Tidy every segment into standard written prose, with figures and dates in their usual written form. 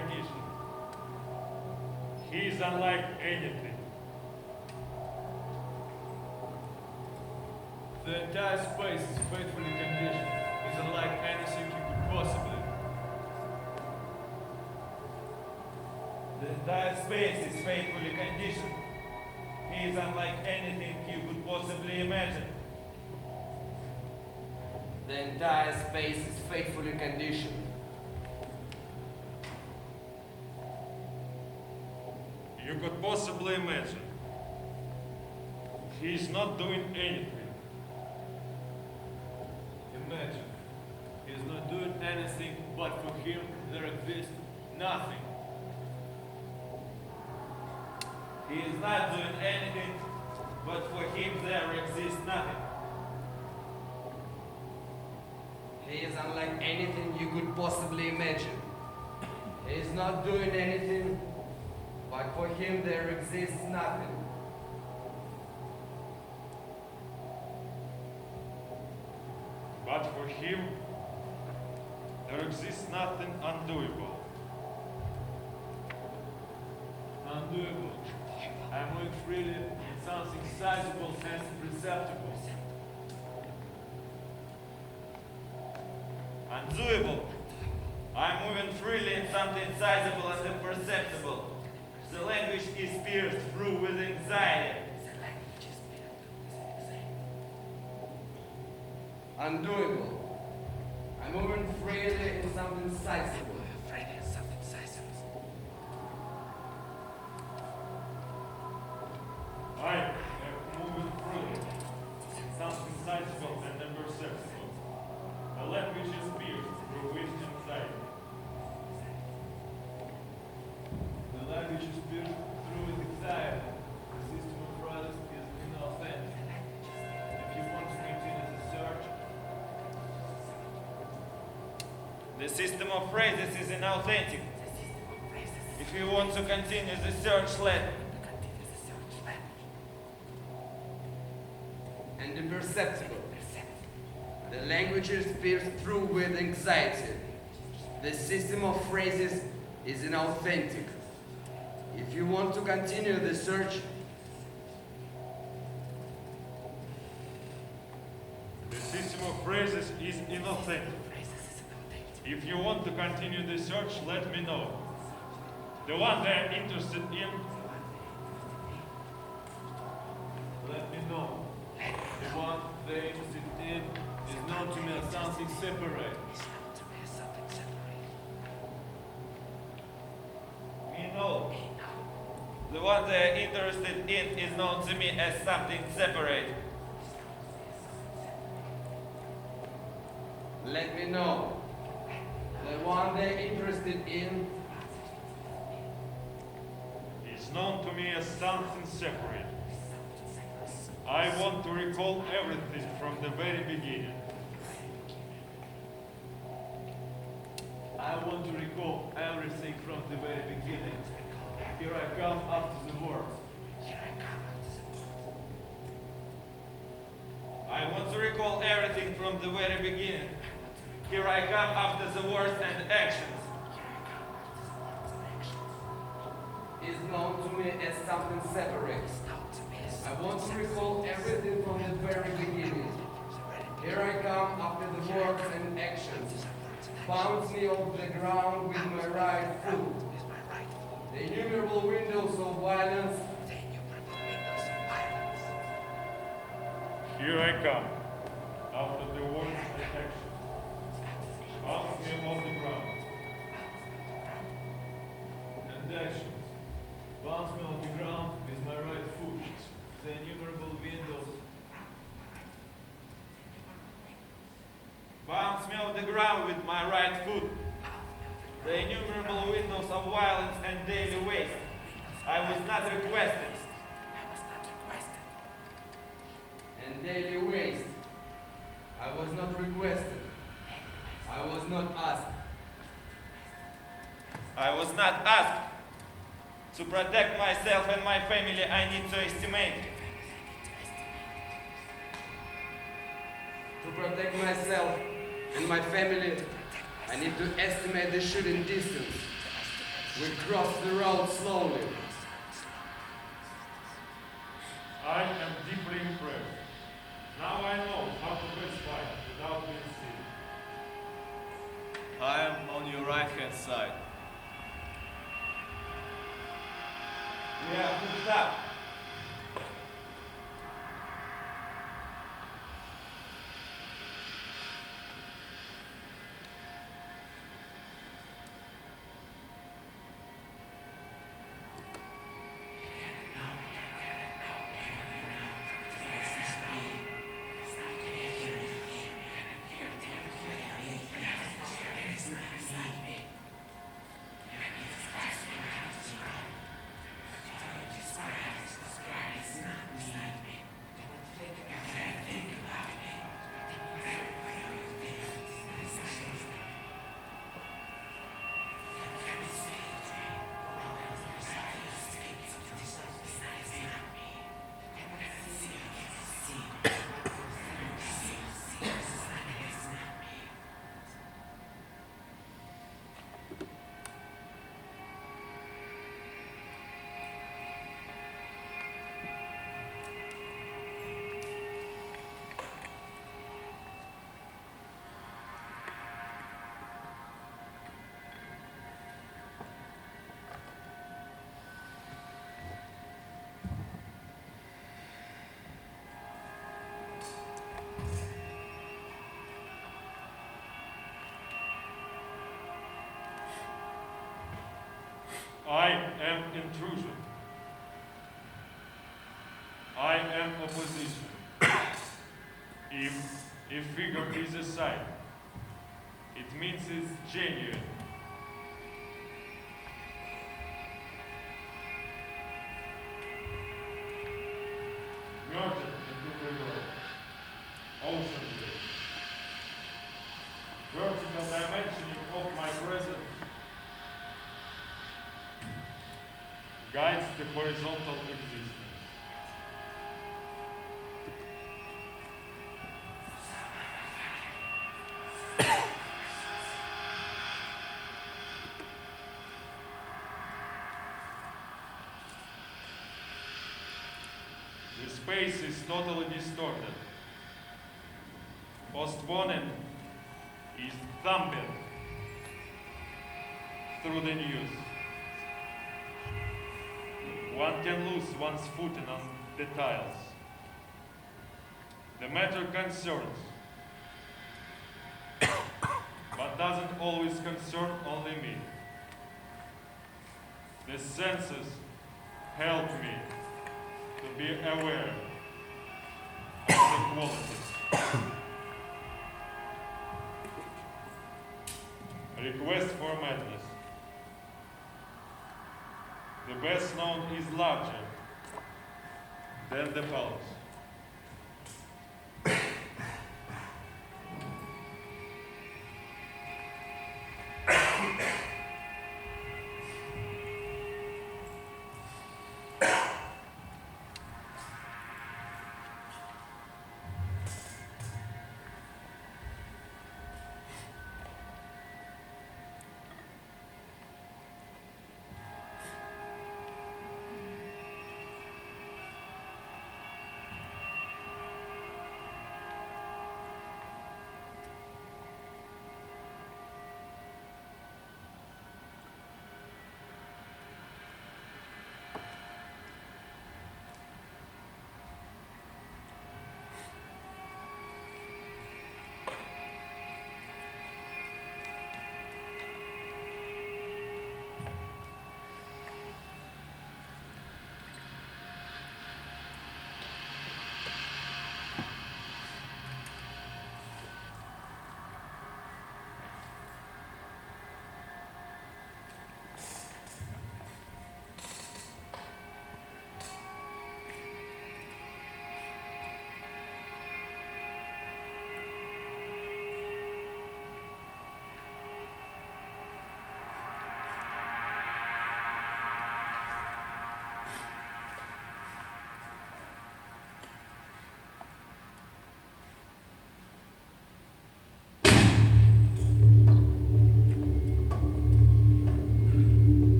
conditioned. He is unlike anything. The entire space is faithfully conditioned. It's unlike anything you could possibly. The entire space is faithfully conditioned. He is unlike anything you could possibly imagine. The entire space is faithfully conditioned. You could possibly imagine. He is not doing anything. Imagine. He is not doing anything, but for him there exists nothing. He is not doing anything, but for him there exists nothing. He is unlike anything you could possibly imagine. He is not doing anything, but for him there exists nothing. But for him, there exists nothing undoable. Undoable. I move freely in something sizable and perceptible. Undoable. I'm moving freely in something sizable and imperceptible. The language is pierced through with anxiety. Undoable. I'm moving freely in something sizable. I am moving freely in something sizable and imperceptible. The language is pierced through with anxiety. The language is pierced through with anxiety. The system of phrases is inauthentic. If you want to continue the search, The system of phrases is inauthentic. If you want to continue the search, let And imperceptible. The language is pierced through with anxiety. The system of phrases is inauthentic. If you want to continue the search, The system of phrases is inauthentic. If you want to continue the search, let me know. The one they're interested in, let me know. The one they're interested in is known to me as something separate. me know. The one they're interested in is known to me as something separate. let me know. The one they're interested in is known to me as something separate. I want to recall everything from the very beginning. I want to recall everything from the very beginning. Here I come after the word. I want to recall everything from the very beginning. Here I come after the words and actions. is known to me as something separate. I want to recall everything from the very beginning. Here I come after the words and actions. Bounce me off the ground with my right foot. The innumerable windows of violence Here I come, after the words and actions. Bounce me on the ground. And actions. Bounce me on the ground with my right foot. The innumerable windows. Bounce me off the ground with my right foot. The innumerable windows of violence and daily waste. I was not requested. and daily waste. I was not requested. I was not asked. I was not asked. To protect myself and my family, I need to estimate. To protect myself and my family, I need to estimate the shooting distance. We cross the road slowly. I am deeply impressed. Now I know how to best fight without being seen. I am on your right-hand side. We have to stop. I am intrusion. I am opposition. If figure is a sign, it means it's genuine. Merchant into Gregor. Ocean Gate. Vertical dimensioning of my presence guides the horizontal existence. The space is totally distorted. Postponement is thumped through the news. One can lose one's footing on the tiles. The matter concerns, but doesn't always concern only me. The senses help me to be aware of the qualities. Request for madness. The best known is larger than the palace.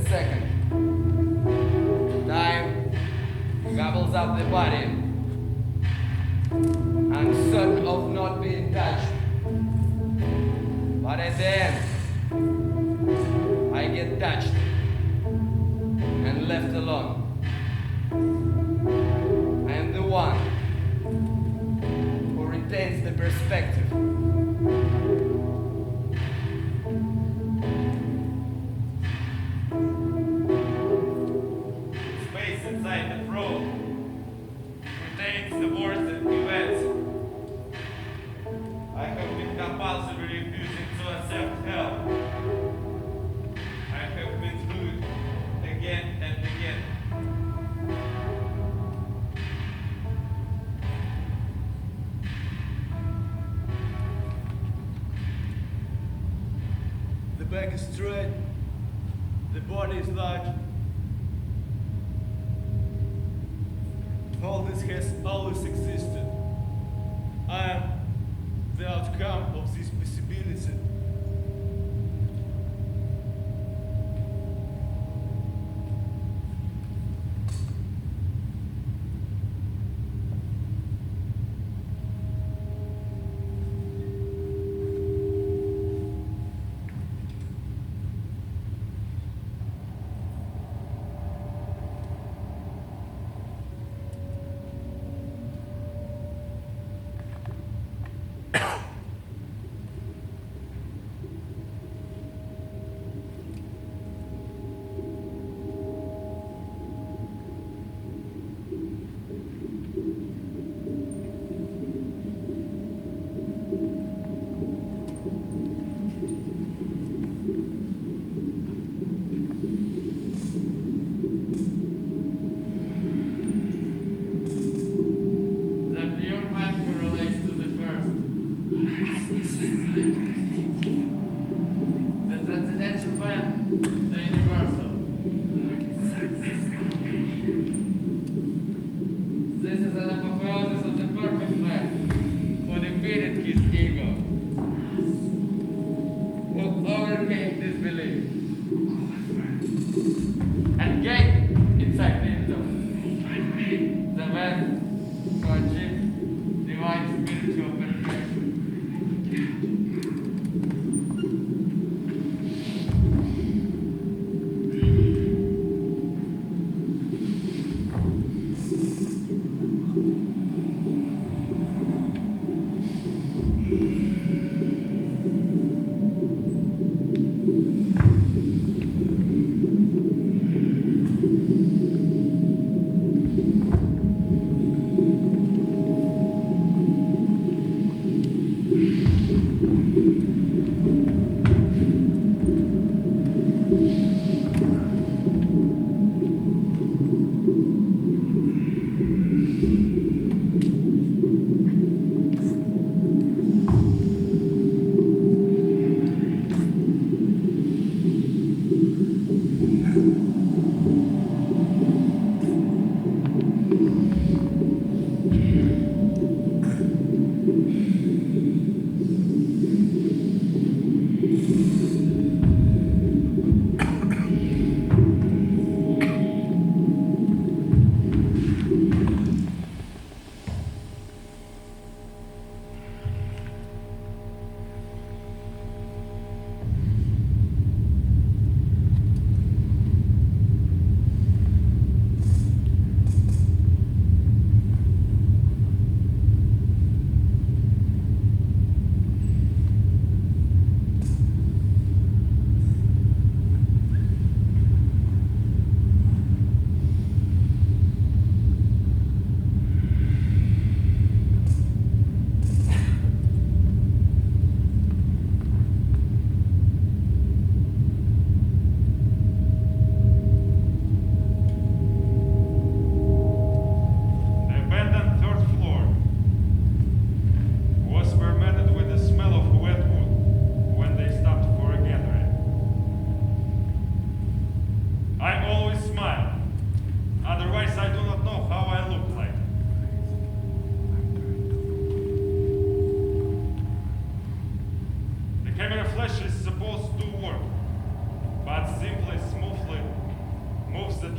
second. Time gobbles up the body. I'm certain of not being touched. But at the end, I get touched and left alone. I am the one who retains the perspective. Space inside the probe contains the words and events. I have been compulsively refusing to accept help. I have been through it again and again. The back is straight, the body is large. All this has always existed. I am the outcome of this possibility. The pure man correlates to the first. The transcendental man, the universal. This is an apotheosis of the perfect man who defeated his ego, who overcame disbelief, and gained insight into the man who achieved divine spiritual perfection.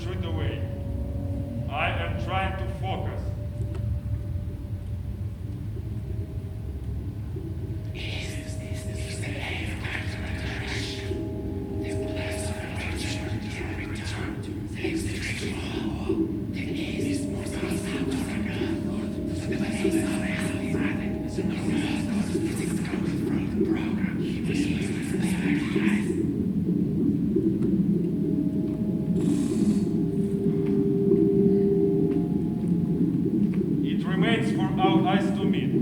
truth away. I am trying to focus. It remains for our eyes to meet.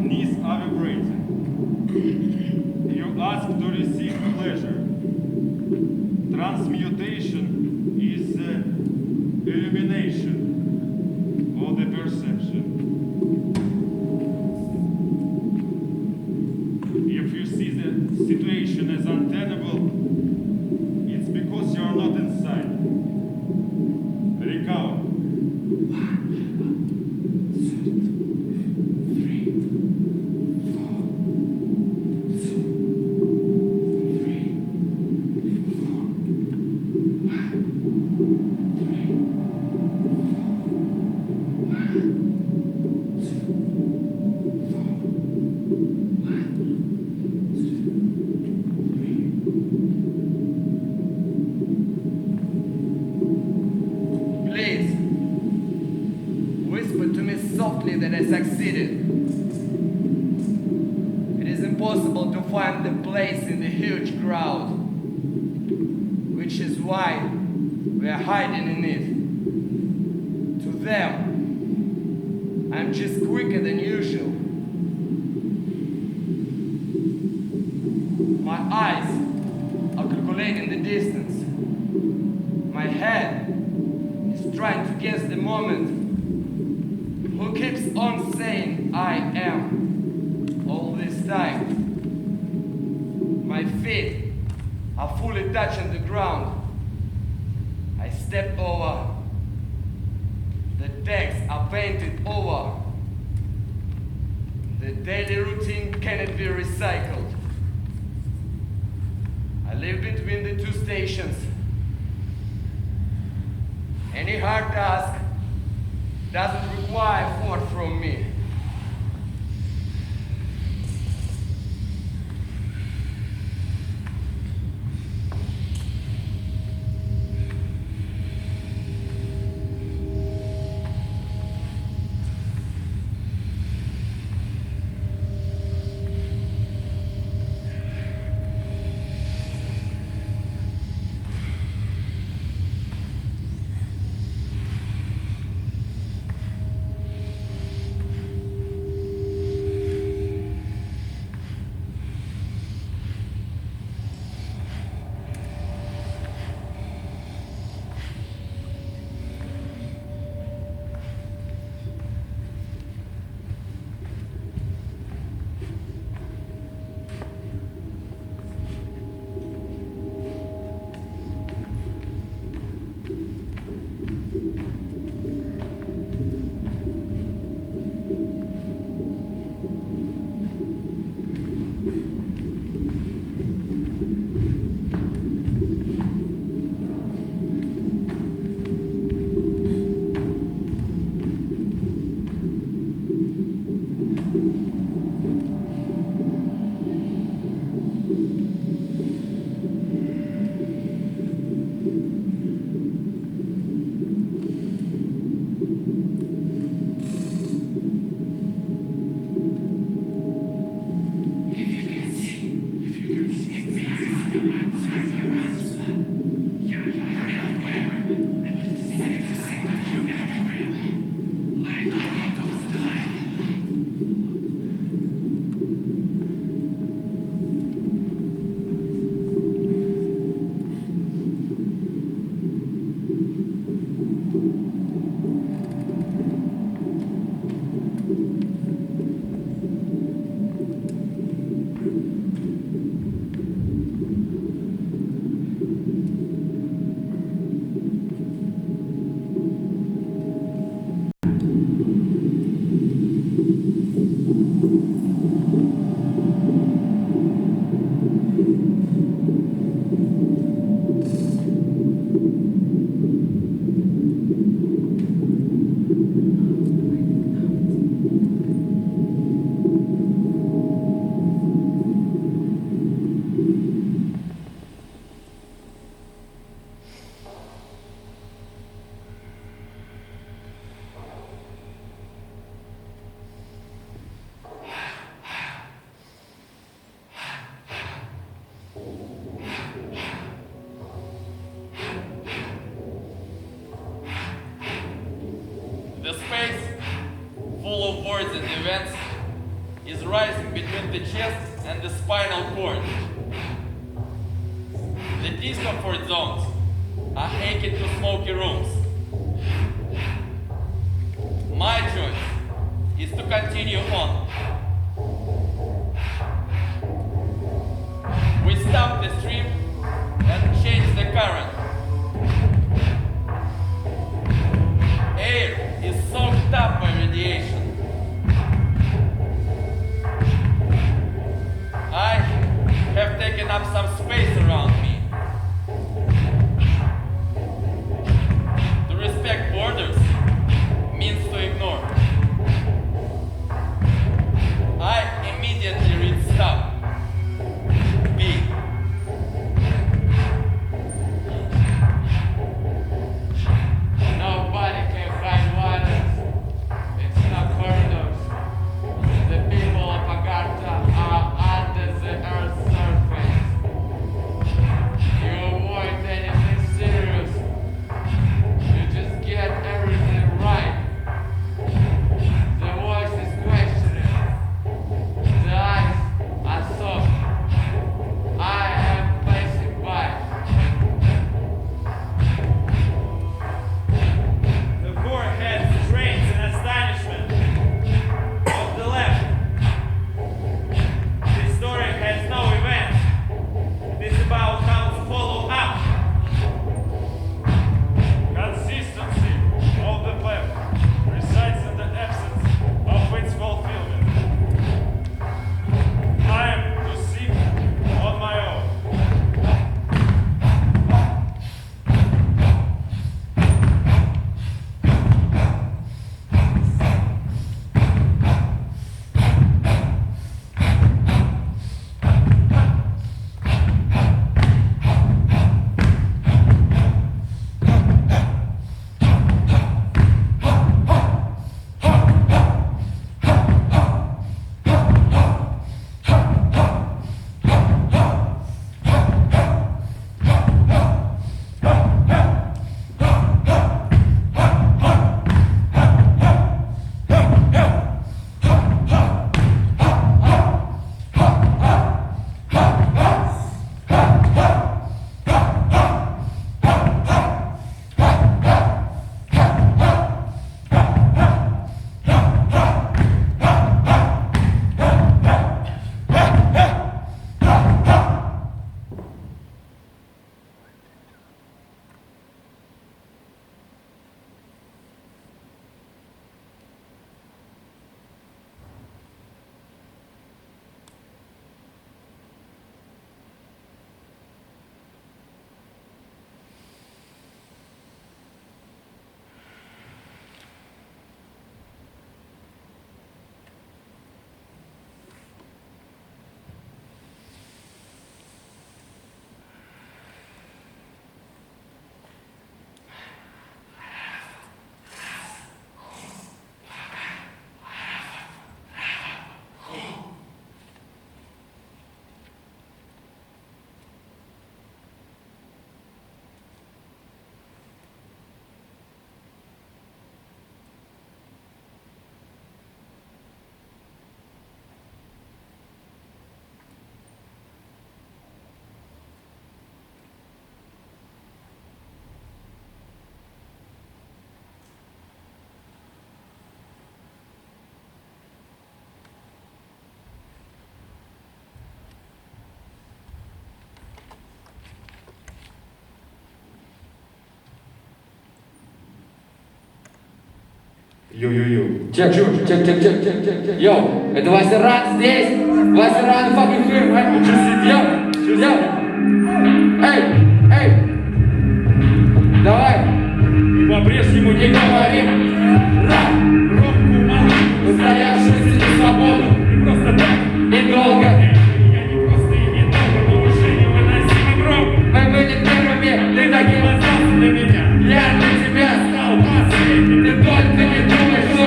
Knees are vibrating. You ask to receive pleasure. Transmutation is illumination of the perception. If you see the situation as untenable, it's because you are not inside. Recover. Please, whisper to me softly that I succeeded. It is impossible to find the place in the huge crowd, which is why we are hiding in it. To them, I'm just quicker than usual. My eyes are calculating the distance. My head is trying to guess the moment. Who keeps on saying I am all this time? My feet are fully touching the ground. I step over. The texts are painted over. The daily routine cannot be recycled. I live between the two stations. Any hard task doesn't require thought from me. discomfort and events is rising between the chest and the spinal cord. The discomfort zones are akin to smoky rooms. My choice is to continue on. We stop the stream and change the current. Air is soaked up by radiation. I have taken up some space around me. To respect borders means to ignore. I immediately read stop. B. Nobody can hide violence. It's not corridors. The people of Agartha are under the earth's surface. You avoid anything serious. You just get everything right. The voice is questioning. The eyes are soft. I am passing by. The forehead strains in astonishment. On the left, this story has no event. It is about how to follow up. Consistency of the plan resides in the absence of its fulfillment. I am to seek on my own. Ю-ю-ю. Чек, Йоу, это Вася Ран здесь? Вася Ран, fucking here, right? Йоу. Эй. Давай. По-прежнему Не говори. Робку мало. Устоявшись за свободу. И просто так. И долго. Я не просто и не долго, но уже невыносимый гроб. Мы были первыми, ты таким Остался для меня. я для тебя Стал последним. Ты только не думай, что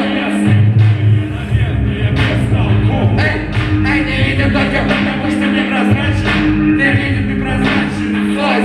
Наверное, бестолковым. Эй, не видим только Потому что непрозрачен. Ты видишь, Непрозрачен. свой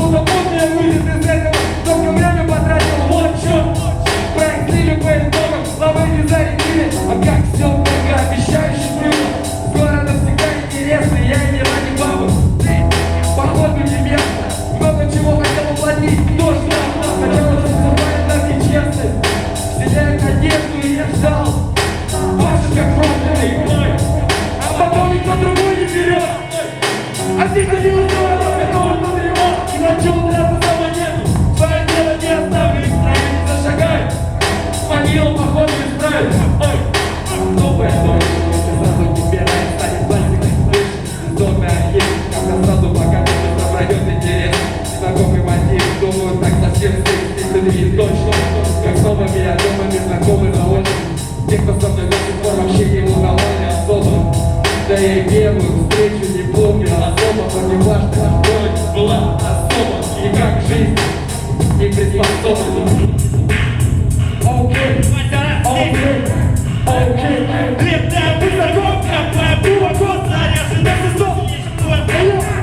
что-то мутное выйдет из этого. Только время потратил, вот чё. Проект стиля по итогам, лавы не зарядили. А как все много обещающих было. С городом всегда интересно, я и не ради бабы. Походу не место, много чего хотел уплотнить. То, что от нас хотелось наступать на нечестность. Вселяет надежду и я ждал. Ваши как проклятый, а потом никто другой не берет. А ты не устроила, готова внутри его. И начал драться за монету. Свое дело не оставлю, исправить не зашагай. Могилу походу исправить. Новая ночь, если сразу не убирает, станет пластиком. Бездомный архив, когда сразу пока быстро пройдет интерес. Знакомый мотив, думаю, так совсем здесь точно. Как с новыми альбомами знакомый заложен. Те, кто со мной до сих пор вообще не волновал, не особо. Да я и первую встречу не помню особо. Но не важно, что была особо. И как жизнь не приспособлена. Окей, окей, окей. Летая высоко, копая глубоко, заряжен на состав.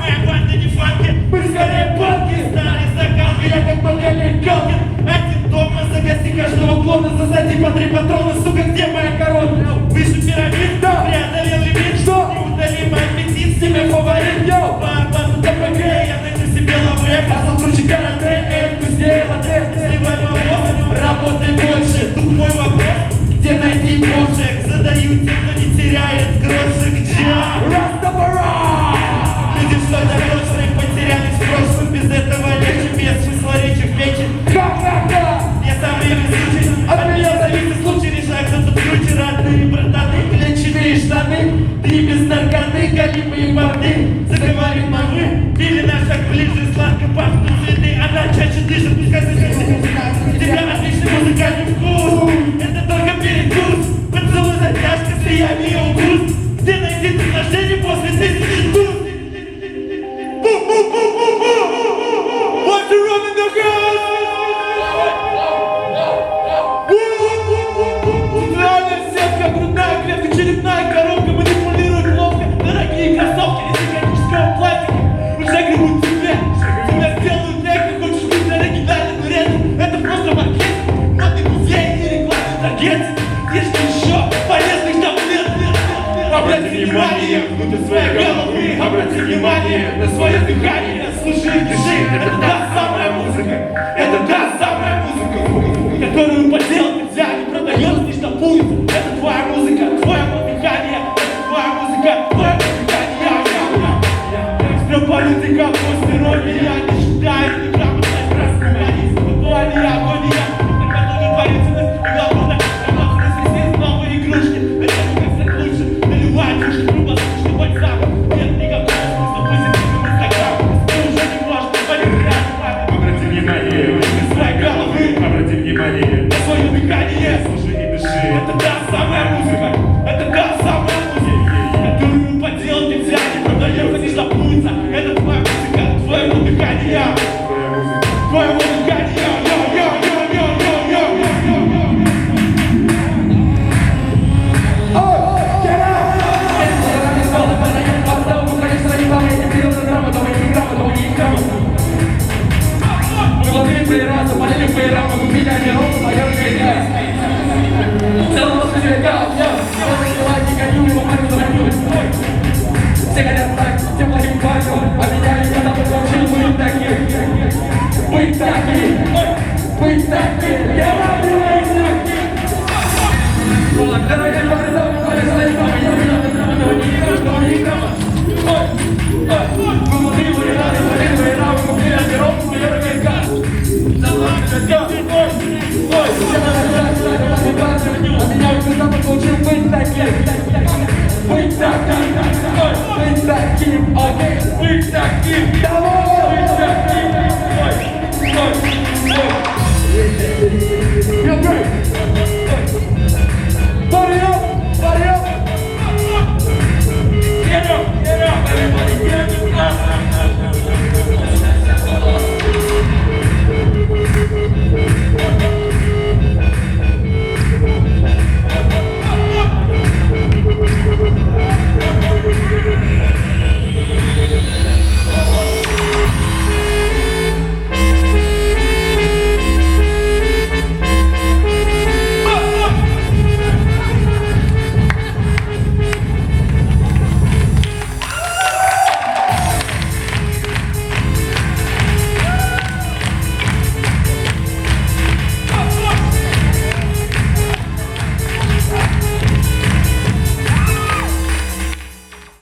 Моя банда не фанки, мы скорее панки. Старый стакан, я как поколение Галкин. Один дома, загаси каждого клона, засади по 3 патрона, сука, где моя корона? Выше пирамид, преодолел лимит, что? Неудалимый аппетит, с тебя фаворит, йоу. Барбану ТПГ, я найду себе лаврек, а сотрудничек карате, вкуснее латте. Сливай вопрос, работай больше, тут мой вопрос. Где найти кошек? Задаю тем, кто не теряет грошек. Люди, что дорожные, потерялись в прошлом. Без этого легче, без смысла речи в печи. Я сам ее везучий, от меня зависит случай. Решай, кто тут круче, родные, братаны, клетчатые штаны. Ты без наркоты, калибы и борты. Заговорим на вы, пили на шаг ближе. Сладко пахнут цветы, она чаще дышит. Пускай соседи, у тебя отличный музыкальный вкус. Это только перекус, поцелуй затяжка, слиями и укус. Где найти наслаждение после 1000 туз? What's the run in the house? Центральная сетка, грудная клетка, черепная коробка. Манипулирует ловко, дорогие кроссовки из механического пластика. Уже гребут тебе, тебя сделают некто. Хочешь быть на оригинальном ряду? Это просто маркетинг, модный музей и рекламный таргетинг. Есть еще полезных таблет. Обрати внимание внутрь своей головы. Обрати внимание на свое дыхание. Слушай, дыши, это та самая музыка. Это та самая музыка, которую поделать нельзя, не продается, не штампуется. Это твоя музыка, твое дыхание. Это твоя музыка, твое дыхание. Экстраполитика, постирония, я не считаю неграмотность, раскумянизм. Дуалия, агония, благотворительность и главное, работа с новые игрушки. Это как стать лучше, наливай души, круглосуточный WhatsApp. Нет никакого смысла позитивным инстаграмом. Ты уже не можешь манипулировать вами. Обрати внимание, На своей головы, обрати внимание. на свое дыхание. Слушай и дыши. Это та самая музыка, это та самая музыка, которую поделать нельзя, не продается, не штампуется. Это твоя музыка, твоего дыхания, Твоя музыка. твоего дыхания. Все хотят стать тем плохим парнем, а меня никогда не получил быть таким. Быть таким.